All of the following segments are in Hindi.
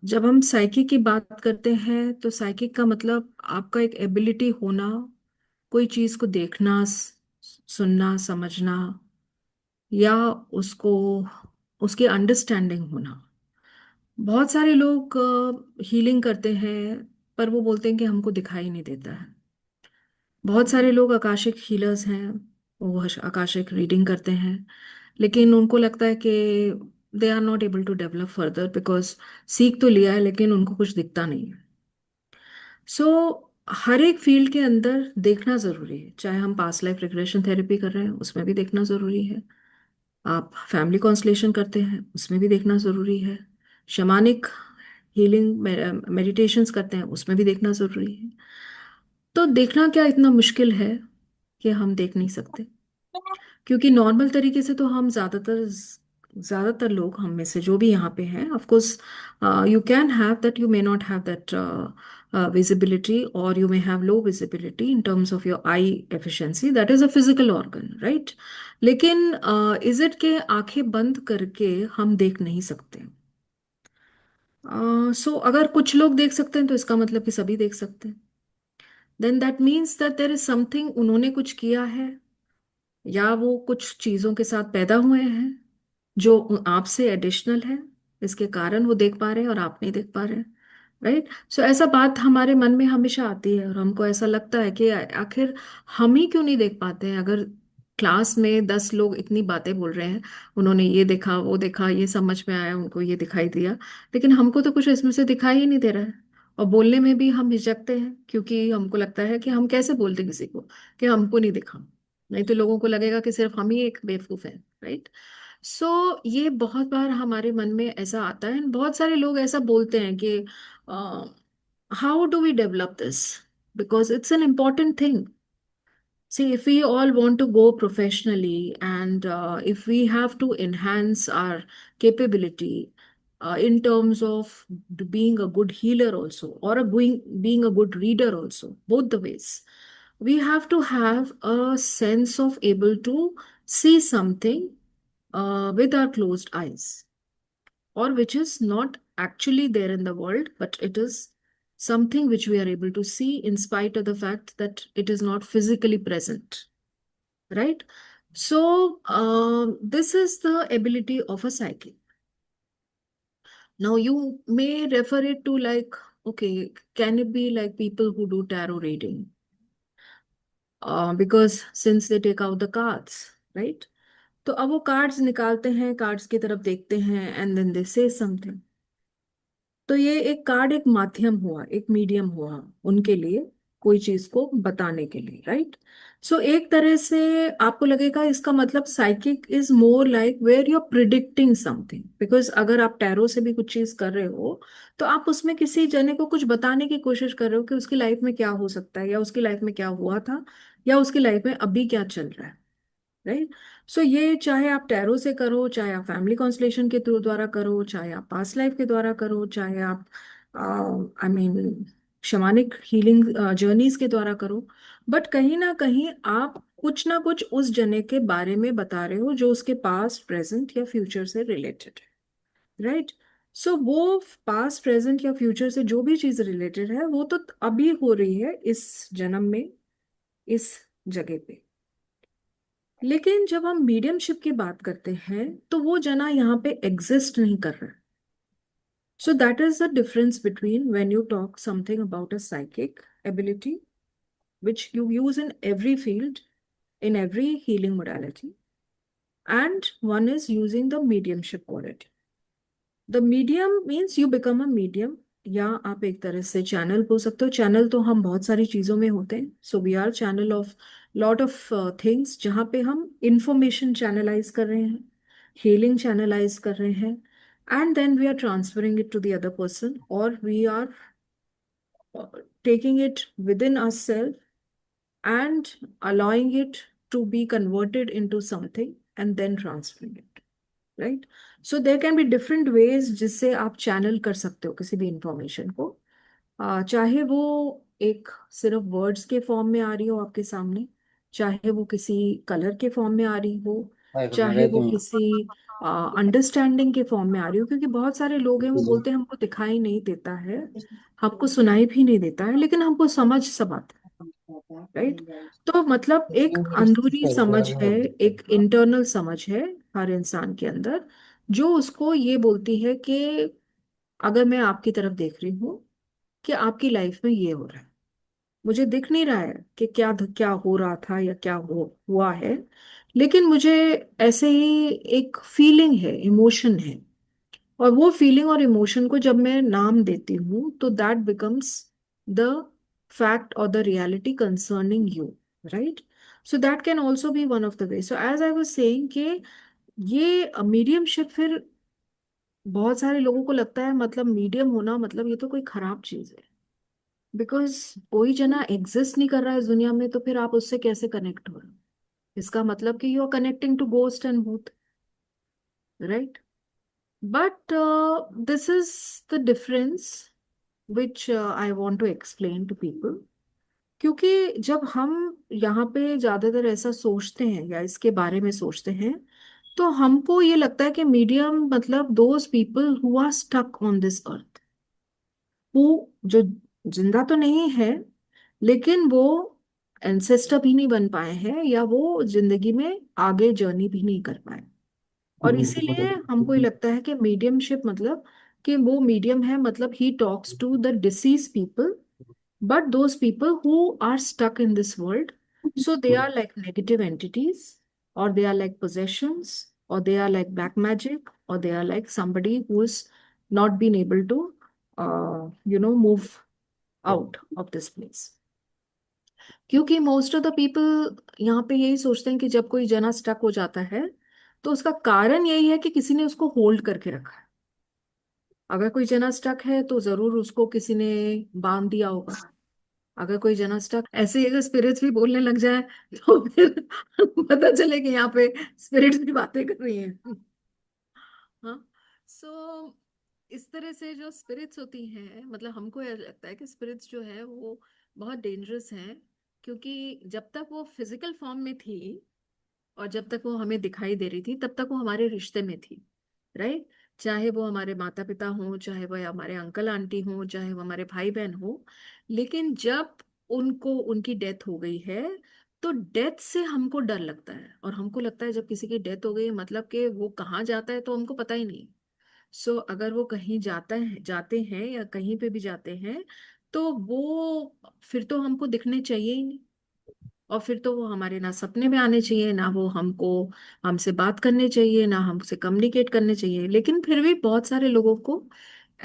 जब हम साइकिक की बात करते हैं तो साइकिक का मतलब आपका एक एबिलिटी होना, कोई चीज को देखना, सुनना, समझना, या उसको उसकी अंडरस्टैंडिंग होना। बहुत सारे लोग हीलिंग करते हैं, पर वो बोलते हैं कि हमको दिखाई नहीं देता है। बहुत सारे लोग आकाशिक हीलर्स हैं, वो आकाशिक रीडिंग करते हैं, लेकिन उनको लगता है कि they are not able to develop further because सीख तो लिया है लेकिन उनको कुछ दिखता नहीं है। सो हर एक फील्ड के अंदर देखना जरूरी है, चाहे हम पास्ट लाइफ रिग्रेशन थेरेपी कर रहे हैं उसमें भी देखना जरूरी है, आप फैमिली कॉन्सलेशन करते हैं उसमें भी देखना जरूरी है, शमानिक हीलिंग मेडिटेशंस करते हैं उसमें भी देखना जरूरी है। तो देखना क्या इतना मुश्किल है कि हम देख नहीं सकते? क्योंकि नॉर्मल तरीके से तो हम ज्यादातर लोग, हम में से जो भी यहाँ पे हैं, of course you can have that, you may not have that visibility, or you may have low visibility in terms of your eye efficiency, that is a physical organ, right? लेकिन इज इट के आंखें बंद करके हम देख नहीं सकते? सो अगर कुछ लोग देख सकते हैं तो इसका मतलब कि सभी देख सकते हैं। Then that means that there is something, उन्होंने कुछ किया है, या वो कुछ चीजों के साथ पैदा हुए हैं जो आपसे एडिशनल है, इसके कारण वो देख पा रहे हैं और आप नहीं देख पा रहे हैं। राइट? सो ऐसा बात हमारे मन में हमेशा आती है और हमको ऐसा लगता है कि आखिर हम ही क्यों नहीं देख पाते हैं? अगर क्लास में 10 लोग इतनी बातें बोल रहे हैं, उन्होंने ये देखा वो देखा, ये समझ में आया, उनको ये दिखाई दिया, लेकिन हमको तो कुछ इसमें से दिखाई ही नहीं दे रहा है। और बोलने में भी हम हिचकते हैं क्योंकि हमको लगता है कि हम कैसे बोलते किसी को कि हमको नहीं दिखा, नहीं तो लोगों को लगेगा कि सिर्फ हम ही एक बेवकूफ हैं। राइट? सो ये बहुत बार हमारे मन में ऐसा आता है, बहुत सारे लोग ऐसा बोलते हैं कि how do we develop this, because it's an important thing. See, if we all want to go professionally, and if we have to enhance our capability in terms of being a good healer also, or being a good reader also, both the ways, we have to have a sense of able to see something with our closed eyes, or which is not actually there in the world, but it is something which we are able to see in spite of the fact that it is not physically present. Right? So, this is the ability of a psychic. Now, you may refer it to like, okay, can it be like people who do tarot reading? Because since they take out the cards, right? तो अब वो कार्ड्स निकालते हैं, कार्ड्स की तरफ देखते हैं, एंड देन दे से समथिंग। तो ये एक कार्ड एक माध्यम हुआ, एक मीडियम हुआ उनके लिए, कोई चीज को बताने के लिए। राइट? सो एक तरह से आपको लगेगा इसका मतलब psychic is more like where you are predicting something, because अगर आप टैरो से भी कुछ चीज कर रहे हो तो आप उसमें किसी जने को कुछ बताने की कोशिश कर रहे हो कि उसकी लाइफ में क्या हो सकता है, या उसकी लाइफ में क्या हुआ था, या उसकी लाइफ में अभी क्या चल रहा है। राइट? सो ये चाहे आप टैरो से करो, चाहे आप फैमिली कॉन्सलेशन के थ्रू द्वारा करो, चाहे आप पास्ट लाइफ के द्वारा करो, चाहे आप आई मीन शमानिक हीलिंग जर्नीज के द्वारा करो, बट कहीं आप कुछ ना कुछ उस जने के बारे में बता रहे हो जो उसके पास्ट, प्रेजेंट या फ्यूचर से रिलेटेड है। राइट? सो वो पास्ट, प्रेजेंट या फ्यूचर से जो भी चीज रिलेटेड है वो तो अभी हो रही है इस जन्म में, इस जगह पे। लेकिन जब हम मीडियमशिप की बात करते हैं तो वो जना यहाँ पे एग्जिस्ट नहीं कर रहा है। सो that is the difference between when you talk something about a psychic ability which you use in every field, in every healing modality, and one is using the mediumship quality. The medium means you become a medium, या आप एक तरह से चैनल हो सकते हो। चैनल तो हम बहुत सारी चीजों में होते हैं, so we are channel of lot of things, जहाँ पे हम इंफॉर्मेशन चैनलाइज कर रहे हैं, हीलिंग चैनलाइज कर रहे हैं, and then we are transferring it to the other person, और we are taking it within us self and allowing it to be converted into something and then transferring it. Right? So there can be different ways जिससे आप चैनल कर सकते हो किसी भी इंफॉर्मेशन को, चाहे वो एक सिर्फ वर्ड्स के फॉर्म में आ रही हो आपके सामने, चाहे वो किसी कलर के फॉर्म में आ रही हो, Ay, pues me चाहे había वो que किसी अंडरस्टैंडिंग के फॉर्म में आ रही हूँ, क्योंकि बहुत सारे लोग हैं वो बोलते हैं हमको दिखाई नहीं देता है, हमको सुनाई भी नहीं देता है, लेकिन हमको समझ सब आता है, राइट। तो मतलब एक अंदरूनी समझ है, एक इंटरनल समझ है हर इंसान के अंदर, जो उसको ये बोलती है कि अगर मैं आपकी तरफ देख रही हूँ कि आपकी लाइफ में ये हो रहा है, मुझे दिख नहीं रहा है कि क्या क्या हो रहा था या क्या हुआ है, लेकिन मुझे ऐसे ही एक फीलिंग है, इमोशन है, और वो फीलिंग और इमोशन को जब मैं नाम देती हूँ तो दैट बिकम्स द फैक्ट और the reality concerning you, right. So that can also be one of the way. So as I was saying कि ये मीडियमशिप फिर बहुत सारे लोगों को लगता है मतलब मीडियम होना मतलब ये तो कोई खराब चीज है, बिकॉज कोई जना एग्जिस्ट नहीं कर रहा है इस दुनिया में, तो फिर आप उससे कैसे कनेक्ट हो रहे हो? इसका मतलब कि you are connecting to ghost and भूत, right. But this is the difference which I want to explain to people. क्योंकि जब हम यहाँ पे ज्यादातर ऐसा सोचते हैं या इसके बारे में सोचते हैं, तो हमको ये लगता है कि मीडियम मतलब those people who are stuck on this earth, वो जो जिंदा तो नहीं है, लेकिन वो एंसेस्टर भी नहीं बन पाए हैं, या वो जिंदगी में आगे जर्नी भी नहीं कर पाए। और इसीलिए हमको ये लगता है कि मीडियमशिप मतलब कि वो मीडियम है, मतलब he talks to the deceased people, but those people who are stuck in this world, so they are like negative entities, or they are like possessions, or they are like black magic, or they are like somebody who is not been able to move out of this place। क्योंकि मोस्ट ऑफ द पीपल यहाँ पे यही सोचते हैं कि जब कोई जना स्टक हो जाता है तो उसका कारण यही है कि किसी ने उसको होल्ड करके रखा है। अगर कोई जना स्टक है तो जरूर उसको किसी ने बांध दिया होगा। अगर कोई जना स्टक ऐसे ही अगर स्पिरिट्स भी बोलने लग जाए तो फिर पता चले कि यहाँ पे स्पिरिट्स भी बातें कर रही हैं। हाँ। सो इस तरह से जो स्पिरिट्स होती हैं, मतलब हमको यह लगता है कि स्पिरिट्स जो है वो बहुत डेंजरस हैं, क्योंकि जब तक वो फिजिकल फॉर्म में थी और जब तक वो हमें दिखाई दे रही थी तब तक वो हमारे रिश्ते में थी, राइट। चाहे वो हमारे माता पिता हों, चाहे वो हमारे अंकल आंटी हों, चाहे वो हमारे भाई बहन हो, लेकिन जब उनको उनकी डेथ हो गई है तो डेथ से हमको डर लगता है, और हमको लगता है जब किसी की डेथ हो गई मतलब कि वो कहाँ जाता है तो हमको पता ही नहीं। सो अगर वो कहीं जाता है, जाते हैं या कहीं पे भी जाते हैं, तो वो फिर तो हमको दिखने चाहिए ही नहीं, और फिर तो वो हमारे ना सपने में आने चाहिए, ना वो हमको हमसे बात करने चाहिए, ना हमसे कम्युनिकेट करने चाहिए, लेकिन फिर भी बहुत सारे लोगों को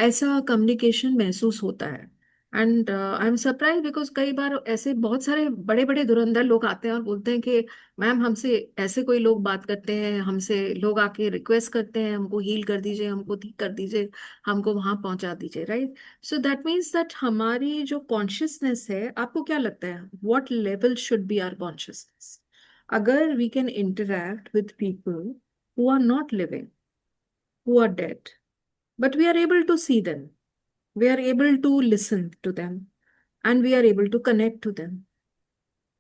ऐसा कम्युनिकेशन महसूस होता है। And I am surprise because कई बार ऐसे बहुत सारे बड़े बड़े धुरंधर लोग आते हैं और बोलते हैं कि मैम हमसे ऐसे कोई लोग बात करते हैं, हमसे लोग आके रिक्वेस्ट करते हैं हमको हील कर दीजिए, हमको ठीक कर दीजिए, हमको वहां पहुंचा दीजिए, right. So that means that हमारी जो कॉन्शियसनेस है, आपको क्या लगता है what level should be our consciousness? अगर we can interact with people who are not living, who are dead, but we are able to see them, we are able to listen to them, and we are able to connect to them,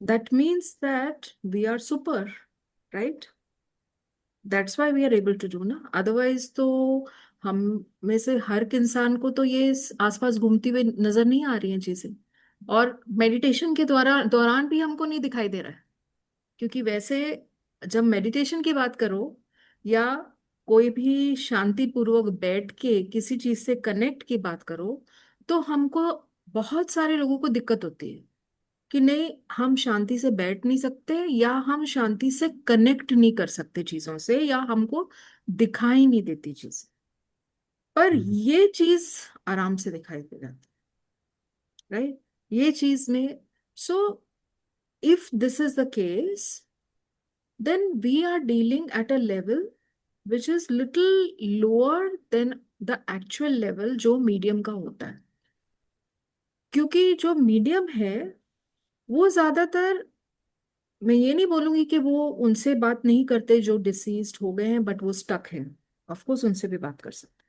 that means that we are super, right? That's why we are able to do ना, अदरवाइज तो हम में से हर एक इंसान को तो ये आसपास घूमती हुई नजर नहीं आ रही हैं चीजें, और मेडिटेशन के द्वारा दौरान भी हमको नहीं दिखाई दे रहा है। क्योंकि वैसे जब मेडिटेशन की बात करो या कोई भी शांति पूर्वक बैठ के किसी चीज से कनेक्ट की बात करो, तो हमको बहुत सारे लोगों को दिक्कत होती है कि नहीं हम शांति से बैठ नहीं सकते, या हम शांति से कनेक्ट नहीं कर सकते चीजों से, या हमको दिखाई नहीं देती चीज, पर ये चीज आराम से दिखाई दे जाती है, राइट। ये चीज में, so if this is the case, then we are dealing at a level which is little lower than the actual level जो मीडियम का होता है। क्योंकि जो मीडियम है वो ज्यादातर, मैं ये नहीं बोलूंगी कि वो उनसे बात नहीं करते जो डिसीज्ड हो गए हैं बट वो स्टक हैं, ऑफ कोर्स उनसे भी बात कर सकते हैं,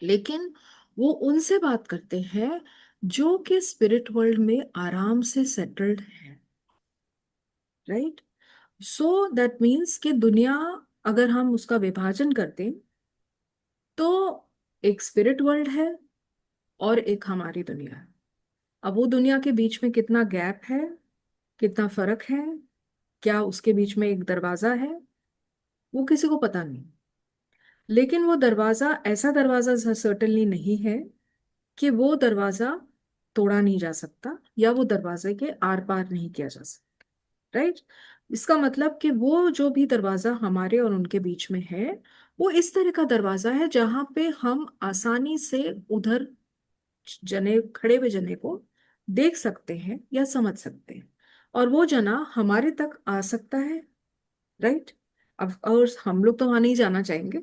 लेकिन वो उनसे बात करते हैं जो कि स्पिरिट वर्ल्ड में आराम से सेटल्ड है, राइट। सो दैट मीन्स कि दुनिया अगर हम उसका विभाजन करते तो एक स्पिरिट वर्ल्ड है और एक हमारी दुनिया है। अब वो दुनिया के बीच में कितना गैप है, कितना फर्क है, क्या उसके बीच में एक दरवाजा है, वो किसी को पता नहीं। लेकिन वो दरवाजा ऐसा दरवाजा सर्टेनली नहीं है कि वो दरवाजा तोड़ा नहीं जा सकता या वो दरवाजे के आर पार नहीं किया जा सकता। राइट। इसका मतलब कि वो जो भी दरवाजा हमारे और उनके बीच में है, वो इस तरह का दरवाजा है जहां पे हम आसानी से उधर जने खड़े हुए जने को देख सकते हैं या समझ सकते हैं, और वो जना हमारे तक आ सकता है। राइट। अब और हम लोग तो वहां नहीं जाना चाहेंगे,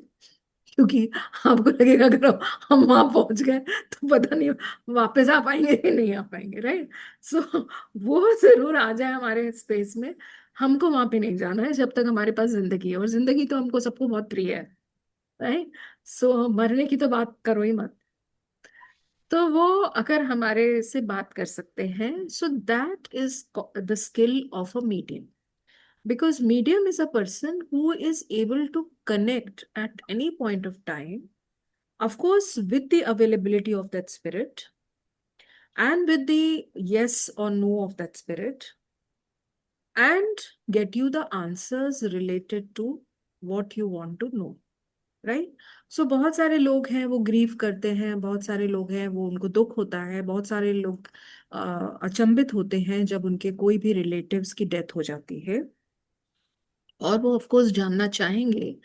क्योंकि आपको लगेगा अगर हम वहां पहुंच गए तो पता नहीं वापस आ पाएंगे कि नहीं आ पाएंगे। राइट। सो वो जरूर आ जाए हमारे स्पेस में। हमको वहां पे नहीं जाना है जब तक हमारे पास जिंदगी है, और जिंदगी तो हमको सबको बहुत प्रिय है। राइट। सो मरने की तो बात करो ही मत। तो वो अगर हमारे से बात कर सकते हैं, सो that is the skill of a medium, because medium is a person who is able to connect at any point of time, of course with the availability of that spirit and with the yes or no of that spirit, and get you the answers related to what you want to know. Right. So बहुत सारे लोग हैं वो ग्रीव करते हैं, बहुत सारे लोग हैं वो उनको दुख होता है, बहुत सारे लोग अचंभित होते हैं जब उनके कोई भी रिलेटिव्स की डेथ हो जाती है, और वो ऑफ कोर्स जानना चाहेंगे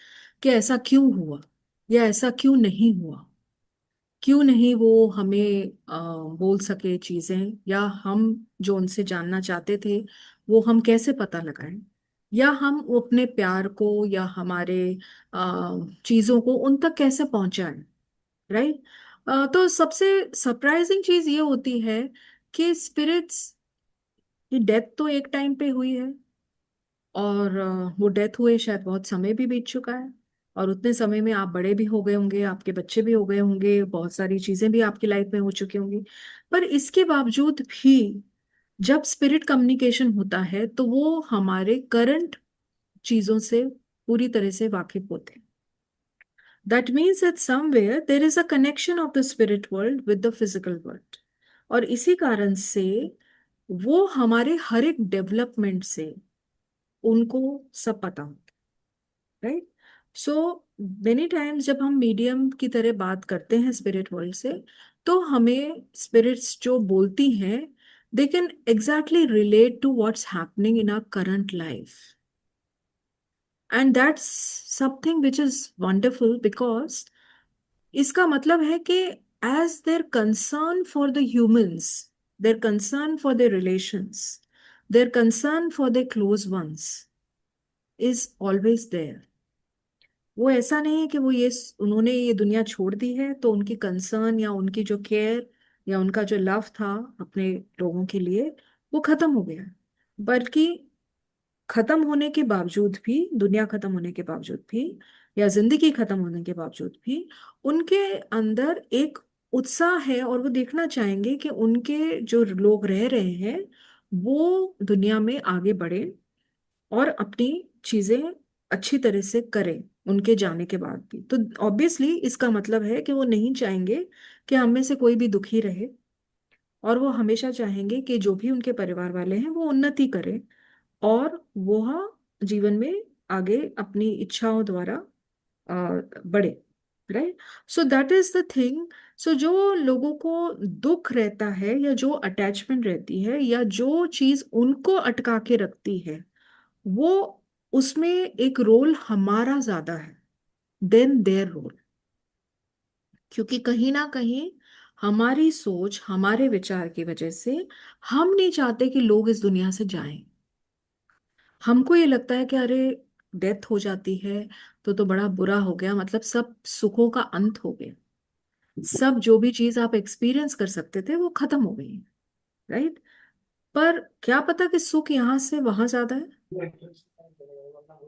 कि ऐसा क्यों हुआ या ऐसा क्यों नहीं हुआ, क्यों नहीं वो हमें बोल सके चीजें, या हम जो उनसे जानना चाहते थे वो हम कैसे पता लगाएं, या हम वो अपने प्यार को या हमारे चीजों को उन तक कैसे पहुंचाएं। राइट। तो सबसे सरप्राइजिंग चीज ये होती है कि स्पिरिट्स की डेथ तो एक टाइम पे हुई है, और वो डेथ हुए शायद बहुत समय भी बीत चुका है, और उतने समय में आप बड़े भी हो गए होंगे, आपके बच्चे भी हो गए होंगे, बहुत सारी चीजें भी आपकी लाइफ में हो चुकी होंगी। पर इसके बावजूद भी जब स्पिरिट कम्युनिकेशन होता है तो वो हमारे करंट चीजों से पूरी तरह से वाकिफ होते हैं। That means that somewhere there is a connection of the spirit world with the physical world, और इसी कारण से वो हमारे हर एक डेवलपमेंट से उनको सब पता होता है। राइट। सो मेनी टाइम्स जब हम मीडियम की तरह बात करते हैं स्पिरिट वर्ल्ड से, तो हमें स्पिरिट्स जो बोलती हैं they can exactly relate to what's happening in our current life, and that's something which is wonderful, because इसका मतलब है कि as their concern for the humans, their concern for their relations, their concern for their close ones is always there. वो ऐसा नहीं है कि वो ये उन्होंने ये दुनिया छोड़ दी है तो उनकी कंसर्न या उनकी जो केयर या उनका जो लव था अपने लोगों के लिए वो खत्म हो गया, बल्कि खत्म होने के बावजूद भी, दुनिया खत्म होने के बावजूद भी या जिंदगी खत्म होने के बावजूद भी उनके अंदर एक उत्साह है, और वो देखना चाहेंगे कि उनके जो लोग रह रहे हैं वो दुनिया में आगे बढ़े और अपनी चीजें अच्छी तरह से करें उनके जाने के बाद भी। तो ऑब्वियसली इसका मतलब है कि वो नहीं चाहेंगे कि हम में से कोई भी दुखी रहे, और वो हमेशा चाहेंगे कि जो भी उनके परिवार वाले हैं वो उन्नति करें और वह जीवन में आगे अपनी इच्छाओं द्वारा बढ़े। Right. So that is the thing. So जो लोगों को दुख रहता है या जो अटैचमेंट रहती है या जो चीज उनको अटका के रखती है, वो उसमें एक रोल हमारा ज्यादा है देन देयर रोल, क्योंकि कहीं ना कहीं हमारी सोच हमारे विचार की वजह से हम नहीं चाहते कि लोग इस दुनिया से जाएं। हमको ये लगता है कि अरे डेथ हो जाती है तो बड़ा बुरा हो गया, मतलब सब सुखों का अंत हो गया, सब जो भी चीज आप एक्सपीरियंस कर सकते थे वो खत्म हो गई। राइट। पर क्या पता कि सुख यहाँ से वहां ज्यादा है,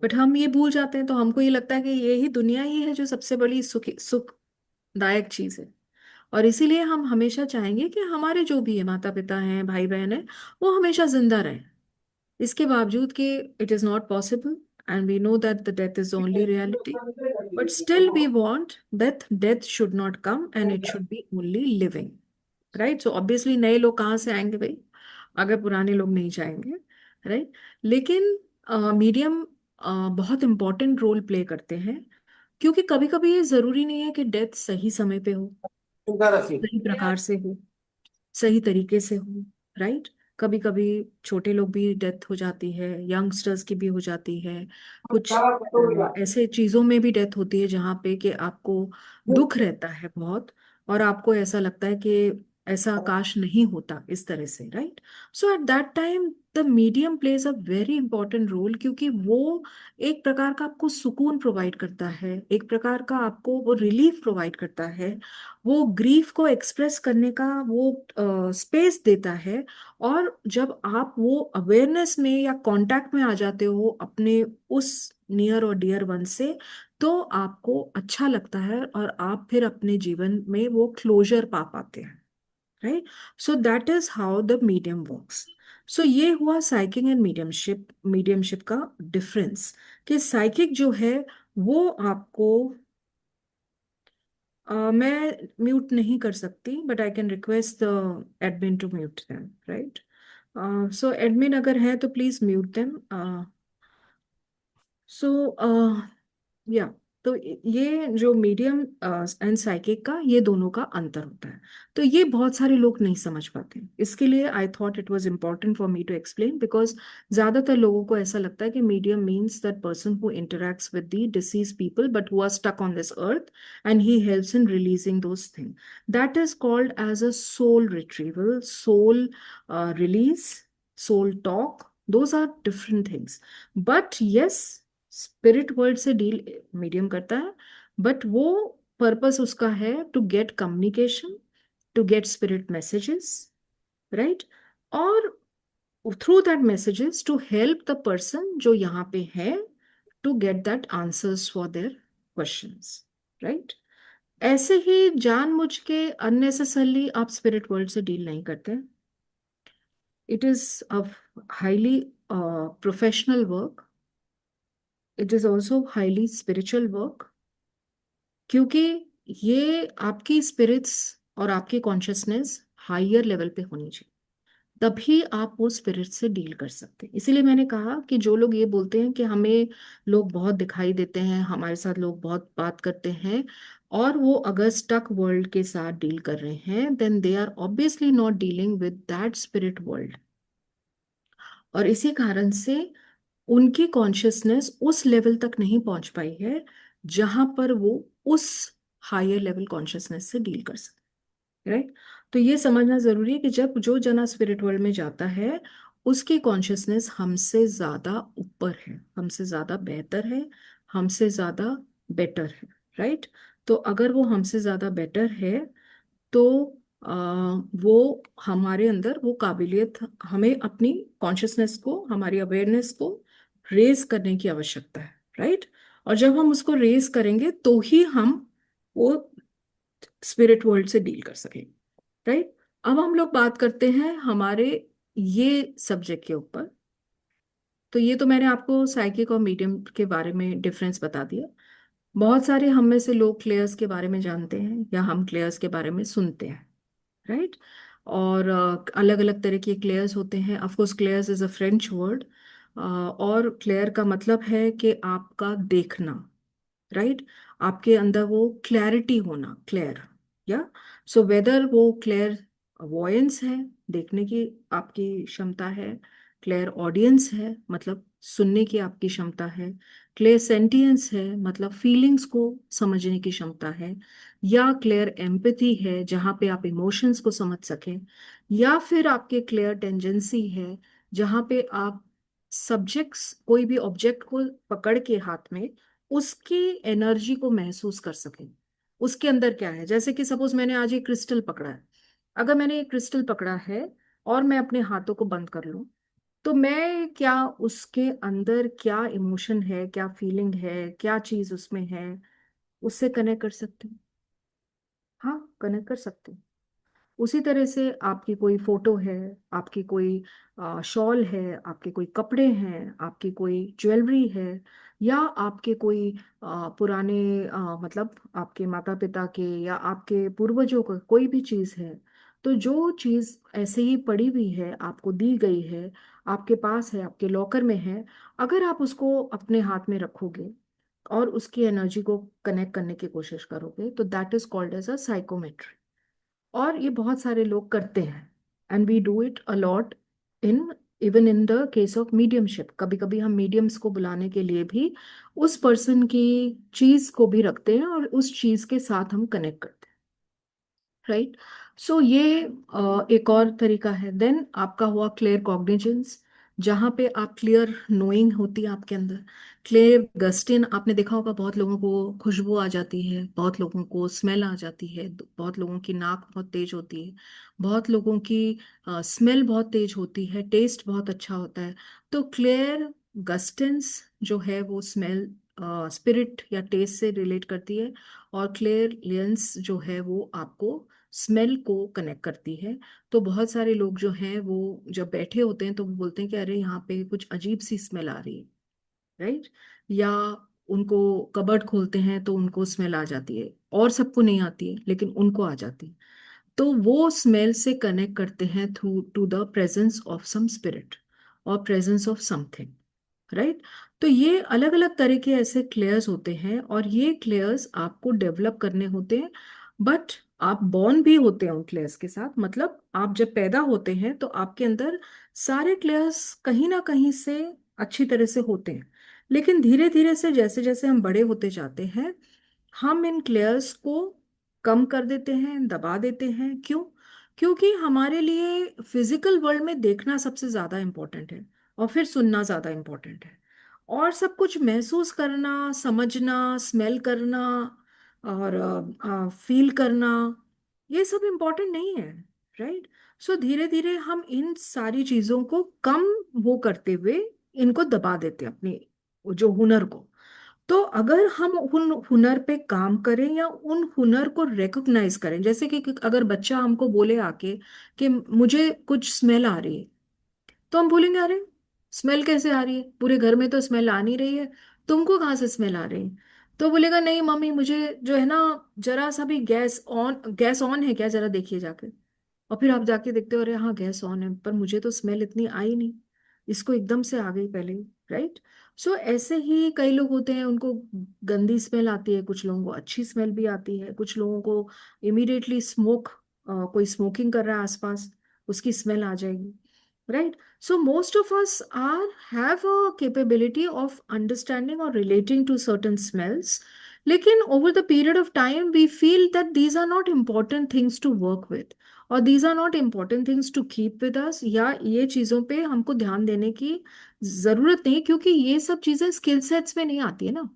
बट हम ये भूल जाते हैं, तो हमको ये लगता है कि यही दुनिया ही है जो सबसे बड़ी सुखदायक चीज है। और इसीलिए हम हमेशा चाहेंगे कि हमारे जो भी है माता पिता हैं भाई बहन हैं वो हमेशा जिंदा रहें। इसके बावजूद कि it is not possible, and we know that the death is the only reality, but still we want that death should not come and it should be only living, right. So obviously नए लोग कहाँ से आएंगे भाई, अगर पुराने लोग नहीं जाएंगे, राइट. लेकिन मीडियम बहुत इंपॉर्टेंट रोल प्ले करते हैं, क्योंकि कभी कभी ये जरूरी नहीं है कि डेथ सही समय पे हो, सही प्रकार से हो, सही तरीके से हो, राइट. कभी कभी छोटे लोग भी डेथ हो जाती है, यंगस्टर्स की भी हो जाती है, कुछ ऐसे चीजों में भी डेथ होती है जहाँ पे कि आपको दुख रहता है बहुत, और आपको ऐसा लगता है कि ऐसा काश नहीं होता इस तरह से, right. So at that time the medium plays a very important role, क्योंकि वो एक प्रकार का आपको सुकून प्रोवाइड करता है, एक प्रकार का आपको वो रिलीफ प्रोवाइड करता है, वो ग्रीफ को एक्सप्रेस करने का वो स्पेस देता है. और जब आप वो अवेयरनेस में या कांटेक्ट में आ जाते हो अपने उस नियर और डियर वन से, तो आपको अच्छा लगता है और आप फिर अपने जीवन में वो क्लोजर पा पाते हैं, right. So that is how the medium works. So ये हुआ साइकिक एंड मीडियमशिप का डिफरेंस, कि साइकिक जो है वो आपको मैं म्यूट नहीं कर सकती, but I can request the admin to mute them, right. So admin अगर है तो प्लीज म्यूट देम. सो या, तो ये जो मीडियम एंड साइकिक का, ये दोनों का अंतर होता है. तो ये बहुत सारे लोग नहीं समझ पाते, इसके लिए I thought it was important for me to explain, because ज्यादातर लोगों को ऐसा लगता है कि medium means that person who interacts with the deceased people but who are stuck on this earth, and he helps in releasing those thing. That is called as a soul retrieval, soul release, soul talk. Those are different things. But yes, spirit world से डील मीडियम करता है, बट वो पर्पस उसका है to get communication, to get spirit messages, right. और through that messages to help the person जो यहाँ पे है to get that answers for their questions, right. ऐसे ही जानबूझ के अननेसेसरली आप स्पिरिट वर्ल्ड से डील नहीं करते. It is a highly professional work. It is also highly spiritual work, क्योंकि ये आपकी स्पिरिट्स और आपकी कॉन्शियसनेस हायर लेवल पे होनी चाहिए, तभी आप वो स्पिरिट से डील कर सकते हैं. इसीलिए मैंने कहा कि जो लोग ये बोलते हैं कि हमें लोग बहुत दिखाई देते हैं, हमारे साथ लोग बहुत बात करते हैं, और वो अगर स्टक वर्ल्ड के साथ डील कर रहे हैं, then they are obviously not dealing with that spirit world. और इसी कारण से उनकी कॉन्शियसनेस उस लेवल तक नहीं पहुंच पाई है जहां पर वो उस हायर लेवल कॉन्शियसनेस से डील कर सके, राइट. तो ये समझना जरूरी है कि जब जो जना स्पिरिट वर्ल्ड में जाता है, उसकी कॉन्शियसनेस हमसे ज्यादा ऊपर है, हमसे ज्यादा बेहतर है, हमसे ज्यादा बेटर है, राइट. तो अगर वो हमसे ज्यादा बेटर है, तो वो हमारे अंदर वो काबिलियत, हमें अपनी कॉन्शियसनेस को, हमारी अवेयरनेस को रेज करने की आवश्यकता है, राइट. और जब हम उसको रेज करेंगे तो ही हम वो स्पिरिट वर्ल्ड से डील कर सकेंगे, राइट. अब हम लोग बात करते हैं हमारे ये सब्जेक्ट के ऊपर. तो ये तो मैंने आपको साइकिक और मीडियम के बारे में डिफरेंस बता दिया. बहुत सारे हम में से लोग क्लेयर्स के बारे में जानते हैं, या हम क्लेयर्स के बारे में सुनते हैं, राइट. और अलग अलग तरह के क्लेयर्स होते हैं. Of course क्लेयर्स is a French word, और क्लेयर का मतलब है कि आपका देखना, राइट. आपके अंदर वो क्लैरिटी होना, क्लियर, या. सो वेदर वो क्लियर वॉयंस है, देखने की आपकी क्षमता है, क्लियर ऑडियंस है मतलब सुनने की आपकी क्षमता है, क्लियर सेंटियंस है मतलब फीलिंग्स को समझने की क्षमता है, या क्लियर एम्पैथी है जहाँ पे आप इमोशंस को समझ सकें, या फिर आपके क्लियर टेंजेंसी है जहाँ पे आप सब्जेक्ट्स, कोई भी ऑब्जेक्ट को पकड़ के हाथ में उसकी एनर्जी को महसूस कर सकें, उसके अंदर क्या है. जैसे कि सपोज मैंने आज एक क्रिस्टल पकड़ा है, अगर मैंने एक क्रिस्टल पकड़ा है और मैं अपने हाथों को बंद कर लूं, तो मैं क्या उसके अंदर क्या इमोशन है, क्या फीलिंग है, क्या चीज उसमें है, उससे कनेक्ट कर सकती हूँ. हाँ, कनेक्ट कर सकती हूँ. उसी तरह से आपकी कोई फोटो है, आपकी कोई शॉल है, आपके कोई कपड़े हैं, आपकी कोई ज्वेलरी है, या आपके कोई पुराने मतलब आपके माता पिता के या आपके पूर्वजों का कोई भी चीज़ है, तो जो चीज़ ऐसे ही पड़ी हुई है, आपको दी गई है, आपके पास है, आपके लॉकर में है, अगर आप उसको अपने हाथ में रखोगे और उसकी एनर्जी को कनेक्ट करने की कोशिश करोगे, तो that is called as a psychometry. और ये बहुत सारे लोग करते हैं, and we do it a lot in, even in the case of mediumship. कभी कभी हम मीडियम्स को बुलाने के लिए भी उस पर्सन की चीज को भी रखते हैं और उस चीज के साथ हम कनेक्ट करते हैं, राइट। सो ये एक और तरीका है। देन आपका हुआ क्लियर कॉग्निजेंस, जहाँ पे आप क्लियर नोइंग होती है आपके अंदर। क्लियर गस्टिन, आपने देखा होगा बहुत लोगों को खुशबू आ जाती है, बहुत लोगों को स्मेल आ जाती है, बहुत लोगों की नाक बहुत तेज होती है, बहुत लोगों की स्मेल बहुत तेज होती है, टेस्ट बहुत अच्छा होता है। तो क्लियर गस्टेंस जो है वो स्मेल, स्पिरिट या टेस्ट से रिलेट करती है, और क्लियर लियंस जो है वो आपको स्मेल को कनेक्ट करती है। तो बहुत सारे लोग जो हैं वो जब बैठे होते हैं तो वो बोलते हैं कि अरे यहाँ पे कुछ अजीब सी स्मेल आ रही है, राइट। या उनको कबर्ड खोलते हैं तो उनको स्मेल आ जाती है, और सबको नहीं आती है लेकिन उनको आ जाती है। तो वो स्मेल से कनेक्ट करते हैं through to the presence of some spirit और प्रेजेंस ऑफ समथिंग, राइट। तो ये अलग अलग तरह के ऐसे क्लेयर्स होते हैं, और ये क्लेयर्स आपको डेवलप करने होते हैं। बट आप बॉर्न भी होते हैं उन क्लेयर्स के साथ, मतलब आप जब पैदा होते हैं तो आपके अंदर सारे क्लेयर्स कहीं ना कहीं से अच्छी तरह से होते हैं। लेकिन धीरे धीरे से जैसे जैसे हम बड़े होते जाते हैं, हम इन क्लेयर्स को कम कर देते हैं, दबा देते हैं। क्यों? क्योंकि हमारे लिए फिजिकल वर्ल्ड में देखना सबसे ज्यादा इम्पोर्टेंट है, और फिर सुनना ज्यादा इम्पोर्टेंट है। और सब कुछ महसूस करना, समझना, स्मेल करना और फील करना, ये सब इम्पोर्टेंट नहीं है, राइट। सो धीरे धीरे हम इन सारी चीजों को कम वो करते हुए इनको दबा देते हैं, अपनी जो हुनर को। तो अगर हम उन हुनर पे काम करें या उन हुनर को रिकॉग्नाइज करें, जैसे कि अगर बच्चा हमको बोले आके कि मुझे कुछ स्मेल आ रही है, तो हम बोलेंगे अरे स्मेल कैसे आ रही है, पूरे घर में तो स्मेल आ नहीं रही है, तुमको कहाँ से स्मेल आ रही है? तो बोलेगा नहीं मम्मी, मुझे जो है ना, जरा सा भी गैस ऑन है क्या, जरा देखिए जाके। और फिर आप जाके देखते हो, अरे हाँ गैस ऑन है, पर मुझे तो स्मेल इतनी आई नहीं, इसको एकदम से आ गई पहले, राइट। सो ऐसे ही कई लोग होते हैं, उनको गंदी स्मेल आती है, कुछ लोगों को अच्छी स्मेल भी आती है, कुछ लोगों को इमीडिएटली स्मोक, कोई स्मोकिंग कर रहा है आसपास, उसकी स्मेल आ जाएगी, right? So most of us are have a capability of understanding or relating to certain smells. लेकिन over the period of time we feel that these are not important things to work with, और these are not important things to keep with us, या ये चीज़ों पे हमको ध्यान देने की ज़रूरत नहीं, क्योंकि ये सब चीज़ें स्किल सेट्स में नहीं आती है ना।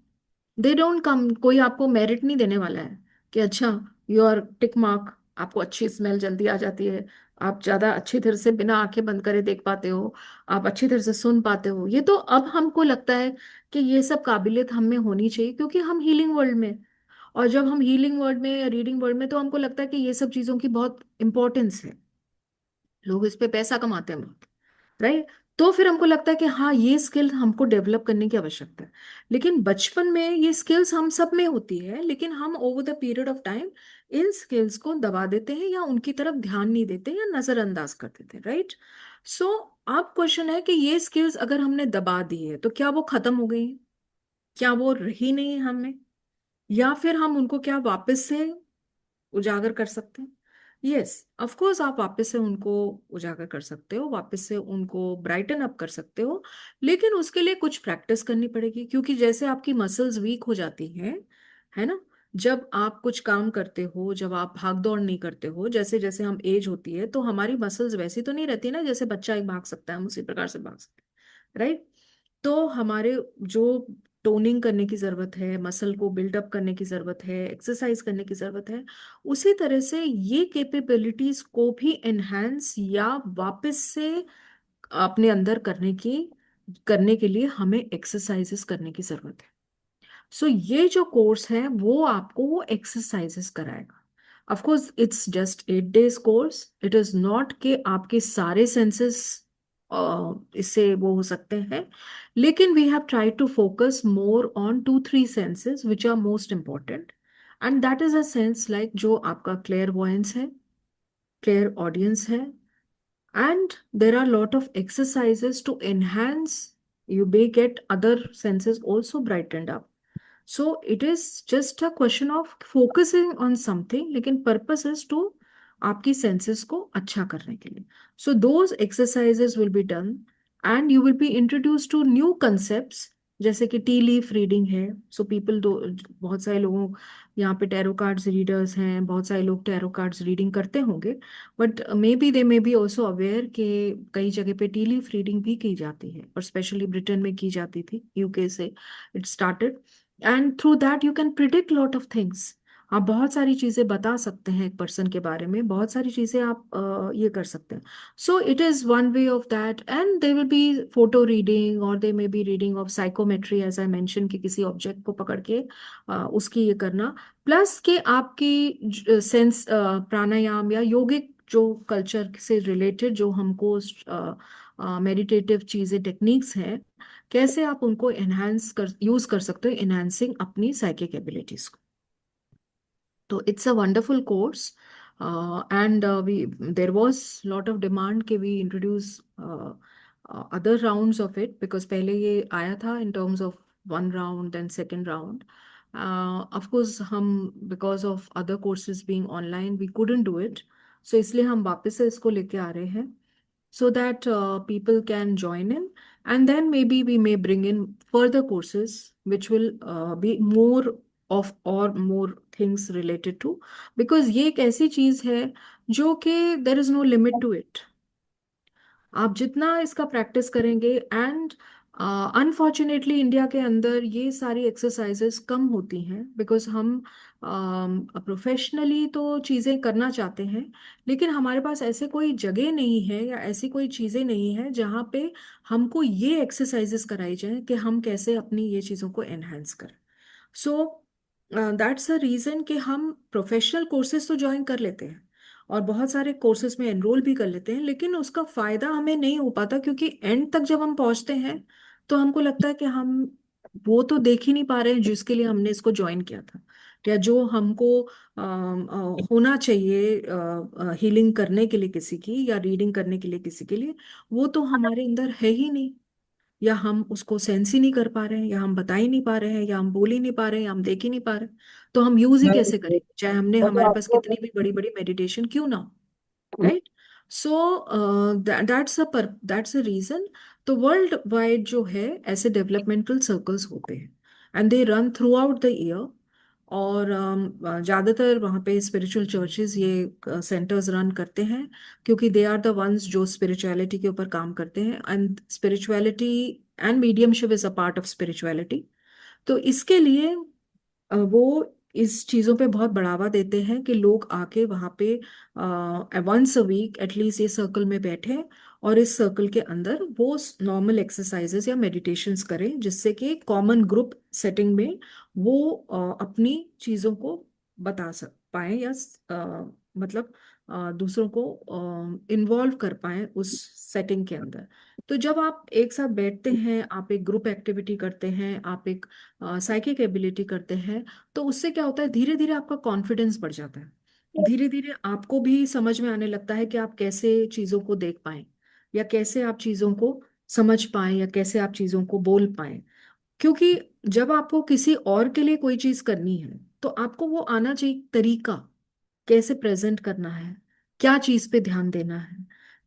दे डोंट कम, कोई आपको मेरिट नहीं देने वाला है कि अच्छा योर टिक मार्क, आपको अच्छी स्मेल जल्दी आ जाती है, आप ज्यादा अच्छी तरह से बिना आंखें बंद करे देख पाते हो, आप अच्छी तरह से सुन पाते हो। ये तो अब हमको लगता है कि ये सब काबिलियत हम में होनी चाहिए, क्योंकि हम हीलिंग वर्ल्ड में, और जब हम हीलिंग वर्ल्ड में या रीडिंग वर्ल्ड में, तो हमको लगता है कि ये सब चीजों की बहुत इंपॉर्टेंस है, लोग इस पे पैसा कमाते हैं बहुत, राइट। तो फिर हमको लगता है कि हाँ ये स्किल हमको डेवलप करने की आवश्यकता है। लेकिन बचपन में ये स्किल्स हम सब में होती है, लेकिन हम over the period of time in skills को दबा देते हैं, या उनकी तरफ ध्यान नहीं देते, या नजरअंदाज कर देते हैं, राइट। सो अब क्वेश्चन है कि ये स्किल्स अगर हमने दबा दी है तो क्या वो खत्म हो गई हैं? क्या वो रही नहीं हमें? या फिर हम उनको क्या वापस से उजागर कर सकते हैं? यस, ऑफ कोर्स आप वापस से उनको उजागर कर सकते हो, वापस से उनको ब्राइटन अप कर सकते हो। लेकिन उसके लिए कुछ प्रैक्टिस करनी पड़ेगी, क्योंकि जैसे आपकी मसल्स वीक हो जाती हैं, है ना, जब आप कुछ काम करते हो, जब आप भाग दौड़ नहीं करते हो, जैसे जैसे हम एज होती है तो हमारी मसल्स वैसी तो नहीं रहती ना, जैसे बच्चा एक भाग सकता है हम उसी प्रकार से भाग सकते हैं, राइट। तो हमारे जो टोनिंग करने की जरूरत है, मसल को बिल्डअप करने की जरूरत है, एक्सरसाइज करने की जरूरत है, उसी तरह से ये कैपेबिलिटीज को भी एनहांस या वापस से अपने अंदर करने के लिए हमें एक्सरसाइजेस करने की जरूरत है। सो ये जो कोर्स है वो आपको वो एक्सरसाइजेस कराएगा। Of course it's just 8 days course, it is not कि आपके सारे सेंसेस इससे वो हो सकते हैं, लेकिन we have try to focus more on 2-3 senses which are most important, and that is a sense like जो आपका क्लियर वॉयंस है, क्लियर ऑडियंस है, and there are a lot of exercises to enhance, you may get other senses also brightened up. So it is just a question of focusing on something, लेकिन purpose is to आपकी senses को अच्छा करने के लिए. So those exercises will be done and you will be introduced to new concepts, जैसे कि टी लीफ रीडिंग है. सो पीपल दो, बहुत सारे लोगों यहाँ पे टैरो कार्ड्स रीडर्स हैं, बहुत सारे लोग टैरो कार्ड्स रीडिंग करते होंगे, but may be they may B also aware कि कई जगह पे टी लीफ रीडिंग भी की जाती है, और स्पेशली ब्रिटेन में की जाती थी, यूके से it started, and through that you can predict lot of things. आप बहुत सारी चीजें बता सकते हैं एक पर्सन के बारे में, बहुत सारी चीजें आप ये कर सकते हैं. So it is one way of that, and they will be photo reading और they may be reading of psychometry, as I mention, कि किसी ऑब्जेक्ट को पकड़ के उसकी ये करना, प्लस के आपकी सेंस प्राणायाम या योगिक जो कल्चर से रिलेटेड जो हमको मेडिटेटिव चीजें टेक्निक्स हैं, कैसे आप उनको एनहांस कर यूज कर सकते हो, एनहांसिंग अपनी साइकिक एबिलिटीज को. तो it's a wonderful course, and we there was lot of demand कि we introduce other rounds of it, because पहले ये आया था in terms of 1 round then second round. Of course हम because of other courses being online we couldn't do it, so इसलिए हम वापस से इसको लेके आ रहे हैं, so that people can join in, and then maybe we may bring in further courses which will be more of or more things related to, because ये एक ऐसी चीज है जो कि there is no limit to it. आप जितना इसका प्रैक्टिस करेंगे, एंड अनफॉर्चुनेटली इंडिया के अंदर ये सारी एक्सरसाइजेस कम होती हैं, बिकॉज हम प्रोफेशनली तो चीज़ें करना चाहते हैं, लेकिन हमारे पास ऐसे कोई जगह नहीं है या ऐसी कोई चीज़ें नहीं है जहाँ पे हमको ये एक्सरसाइजेस कराई जाए कि हम कैसे अपनी ये चीज़ों को एनहांस करें. सो दैट्स द रीज़न कि हम प्रोफेशनल कोर्सेज तो ज्वाइन कर लेते हैं और बहुत सारे कोर्सेज में एनरोल भी कर लेते हैं, लेकिन उसका फायदा हमें नहीं हो पाता, क्योंकि एंड तक जब हम पहुंचते हैं तो हमको लगता है कि हम वो तो देख ही नहीं पा रहे हैं जिसके लिए हमने इसको ज्वाइन किया था, या जो हमको होना चाहिए हीलिंग करने के लिए किसी की, या रीडिंग करने के लिए किसी के लिए, वो तो हमारे अंदर है ही नहीं, या हम उसको सेंस ही नहीं कर पा रहे हैं, या हम बता ही नहीं पा रहे हैं, या हम बोल ही नहीं पा रहे हैं, या हम देख ही नहीं पा रहे हैं. तो हम यूज ही कैसे करेंगे, चाहे हमने हमारे पास कितनी भी बड़ी बड़ी मेडिटेशन क्यों ना हो, right. So that's a reason. तो वर्ल्ड वाइड जो है ऐसे डेवलपमेंटल सर्कल्स होते हैं, and they run throughout the year, और ज़्यादातर वहाँ पे स्पिरिचुअल चर्चेज ये सेंटर्स रन करते हैं, क्योंकि दे आर द वंस जो स्पिरिचुअलिटी के ऊपर काम करते हैं, and spirituality and mediumship is a part of spirituality. तो इसके लिए वो इस चीज़ों पे बहुत बढ़ावा देते हैं कि लोग आके वहाँ पे वंस अ वीक एटलीस्ट ये सर्कल में बैठे, और इस सर्कल के अंदर वो नॉर्मल एक्सरसाइजेस या मेडिटेशंस करें, जिससे कि कॉमन ग्रुप सेटिंग में वो अपनी चीज़ों को बता सक पाए, या मतलब दूसरों को इन्वॉल्व कर पाए उस सेटिंग के अंदर. तो जब आप एक साथ बैठते हैं, आप एक ग्रुप एक्टिविटी करते हैं, आप एक साइकिक एबिलिटी करते हैं, तो उससे क्या होता है, धीरे धीरे आपका कॉन्फिडेंस बढ़ जाता है, धीरे धीरे आपको भी समझ में आने लगता है कि आप कैसे चीज़ों को देख पाएं, या कैसे आप चीज़ों को समझ पाएं, या कैसे आप चीज़ों को बोल पाएं. क्योंकि जब आपको किसी और के लिए कोई चीज़ करनी है, तो आपको वो आना चाहिए तरीका, कैसे प्रेजेंट करना है, क्या चीज़ पे ध्यान देना है,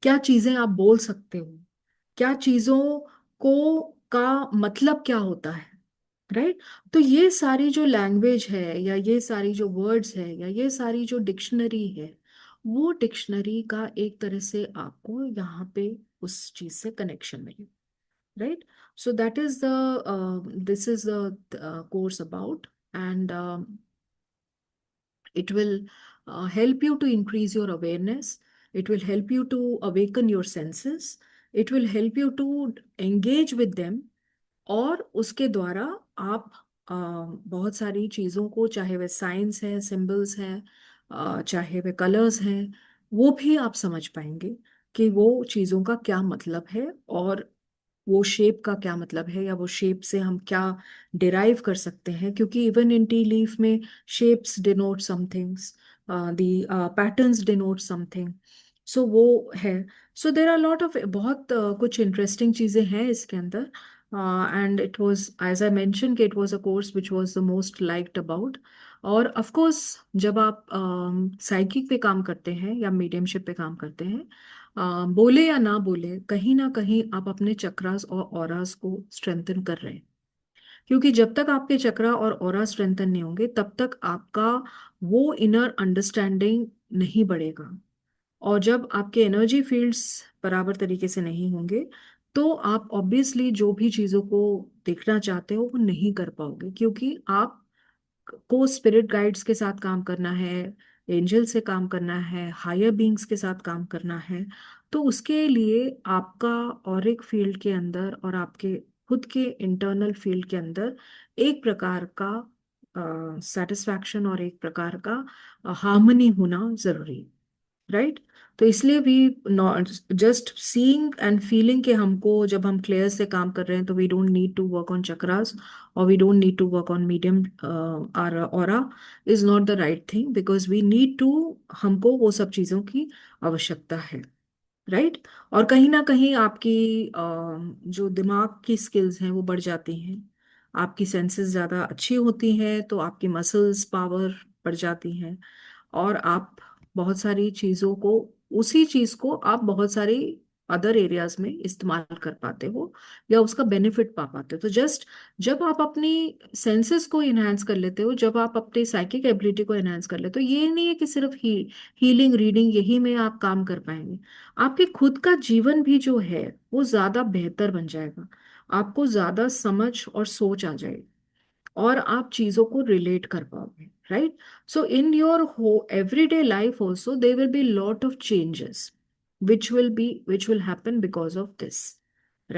क्या चीज़ें आप बोल सकते हो, क्या चीज़ों को का मतलब क्या होता है, राइट. तो ये सारी जो लैंग्वेज है, या ये सारी जो वर्ड्स है, या ये सारी जो डिक्शनरी है, वो डिक्शनरी का एक तरह से आपको यहाँ पे उस चीज से कनेक्शन मिले, right. So that is the this is the course about, and it will help you to increase your awareness, it will help you to awaken your senses, it will help you to engage with them, और उसके द्वारा आप बहुत सारी चीज़ों को, चाहे वह साइंस है, सिंबल्स हैं, चाहे वे कलर्स हैं, वो भी आप समझ पाएंगे कि वो चीज़ों का क्या मतलब है, और वो शेप का क्या मतलब है, या वो शेप से हम क्या डिराइव कर सकते हैं, क्योंकि इवन इन टी लीफ में shapes denote somethings, the patterns denote something. So वो है। So there are lot of बहुत कुछ इंटरेस्टिंग चीज़ें हैं इसके अंदर। And it was, as I mention, कि it was a course which was the most liked about. और ऑफ कोर्स जब आप साइकिक पे काम करते हैं या मीडियमशिप पे काम करते हैं, बोले या ना बोले, कहीं ना कहीं आप अपने चक्रास और ऑरास को स्ट्रेंथन कर रहे हैं। क्योंकि जब तक आपके चक्रा और ऑरा स्ट्रेंथन नहीं होंगे, तब तक आपका वो इनर अंडरस्टैंडिंग नहीं बढ़ेगा। और जब आपके एनर्जी फील्ड्स बराबर तरीके से नहीं होंगे, तो आप ऑब्वियसली जो भी चीज़ों को देखना चाहते हो वो नहीं कर पाओगे, क्योंकि आप को स्पिरिट गाइड्स के साथ काम करना है, एंजल से काम करना है, हायर बीइंग्स के साथ काम करना है। तो उसके लिए आपका ऑरिक फील्ड के अंदर और आपके खुद के इंटरनल फील्ड के अंदर एक प्रकार का सेटिस्फैक्शन और एक प्रकार का हार्मनी होना जरूरी है, राइट। तो इसलिए भी not just seeing and feeling कि हमको जब हम क्लियर से काम कर रहे हैं तो we don't need to work on chakras, और we don't need to work on medium or aura, is not the right thing, because we need to, हमको वो सब चीज़ों की आवश्यकता है, राइट। और कहीं ना कहीं आपकी जो दिमाग की स्किल्स हैं वो बढ़ जाती हैं, आपकी सेंसेस ज़्यादा अच्छी होती हैं, तो आपकी मसल्स पावर बढ़ जाती हैं, और आप बहुत सारी चीज़ों को, उसी चीज़ को आप बहुत सारी अदर एरियाज में इस्तेमाल कर पाते हो, या उसका बेनिफिट पा पाते हो। तो जस्ट जब आप अपनी सेंसेस को इन्हांस कर लेते हो, जब आप अपनी साइकिक एबिलिटी को इन्हांस कर लेते हो, ये नहीं है कि सिर्फ हीलिंग रीडिंग यही में आप काम कर पाएंगे। आपके खुद का जीवन भी जो है वो ज्यादा बेहतर बन जाएगा, आपको ज्यादा समझ और सोच आ जाएगी, और आप चीजों को रिलेट कर पाओगे, राइट। सो इन योर हो everyday life also there will be lot of changes which will happen because of this.